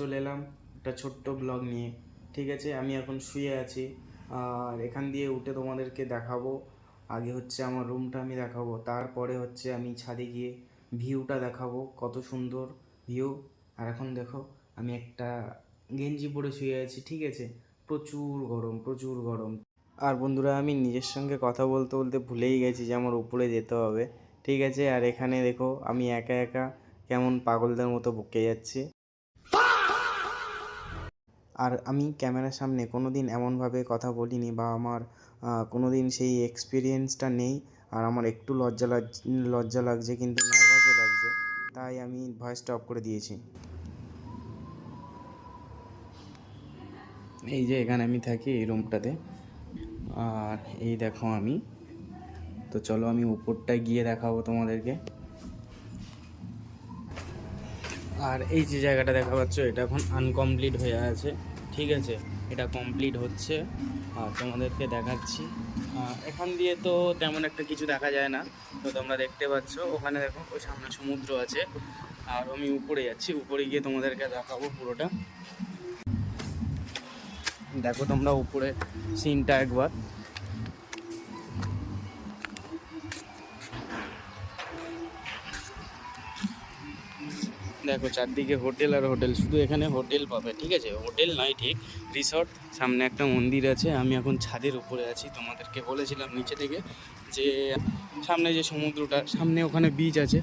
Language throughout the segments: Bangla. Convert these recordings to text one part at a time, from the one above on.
চলে এলাম একটা ছোট্ট ব্লগ নিয়ে। ঠিক আছে, আমি এখন শুয়ে আছি, আর এখান দিয়ে উঠে তোমাদেরকে দেখাবো। আগে হচ্ছে আমার রুমটা আমি দেখাবো, তারপরে হচ্ছে আমি ছাদে গিয়ে ভিউটা দেখাবো, কত সুন্দর ভিউ। আর এখন দেখো আমি একটা গেঞ্জি পরে শুয়ে আছি, ঠিক আছে, প্রচুর গরম প্রচুর গরম। আর বন্ধুরা, আমি নিজের সঙ্গে কথা বলতে বলতে ভুলেই গেছি যে আমার উপরে যেতে হবে, ঠিক আছে। আর এখানে দেখো আমি একা একা কেমন পাগলদের মতো বকে যাচ্ছি। আর আমি ক্যামেরার সামনে কোনো দিন এমনভাবে কথা বলিনি, বা আমার কোনো দিন সেই এক্সপিরিয়েন্সটা নেই। আর আমার একটু লজ্জা লাগছে, কিন্তু নার্ভাসও লাগছে, তাই আমি ভয়েসটা অফ করে দিয়েছি। এই যে এখানে আমি থাকি এই রুমটাতে, আর এই দেখো আমি, তো চলো আমি উপরটায় গিয়ে দেখাবো তোমাদেরকে। আর এই যে জায়গাটা দেখা পাচ্ছ, এটা এখন আনকমপ্লিট হয়ে আছে, ঠিক আছে, এটা কমপ্লিট হচ্ছে, আর তোমাদেরকে দেখাচ্ছি। এখান দিয়ে তো তেমন একটা কিছু দেখা যায় না, তো তোমরা দেখতে পাচ্ছ ওখানে দেখো ওই সামনে সমুদ্র আছে। আর আমি উপরে যাচ্ছি, উপরে গিয়ে তোমাদেরকে দেখাবো পুরোটা। দেখো তোমরা উপরে সিনটা একবার। দেখো চারদিকে হোটেল আর হোটেল, শুধু এখানে হোটেল পাবে, ঠিক আছে, হোটেল নয় ঠিক রিসর্ট। সামনে একটা মন্দির আছে, আমি এখন ছাদের উপরে আছি। তোমাদেরকে বলেছিলাম নিচে থেকে যে সামনে যে সমুদ্রটা, সামনে ওখানে বিচ আছে।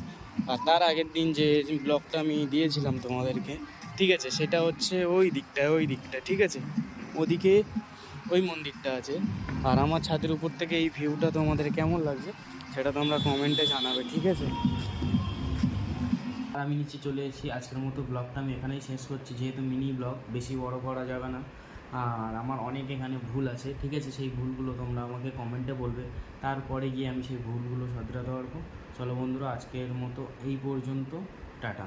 আর তার আগের দিন যে ব্লগটা আমি দিয়েছিলাম তোমাদেরকে, ঠিক আছে, সেটা হচ্ছে ওই দিকটা, ঠিক আছে, ওদিকে ওই মন্দিরটা আছে। আর আমার ছাদের উপর থেকে এই ভিউটা তোমাদের কেমন লাগছে সেটা তোমরা কমেন্টে জানাবে, ঠিক আছে। আর আমি নিচে চলে এসেছি। আজকের মতো ব্লগটা আমি এখানেই শেষ করছি, যেহেতু মিনি ব্লগ, বেশি বড় করা যাবে না। আর আমার অনেক এখানে ভুল আছে, ঠিক আছে, সেই ভুলগুলো তোমরা আমাকে কমেন্টে বলবে, তারপরে গিয়ে আমি সেই ভুলগুলো শুধরাতে পারবো। চলো বন্ধুরা, আজকের মতো এই পর্যন্ত, টাটা।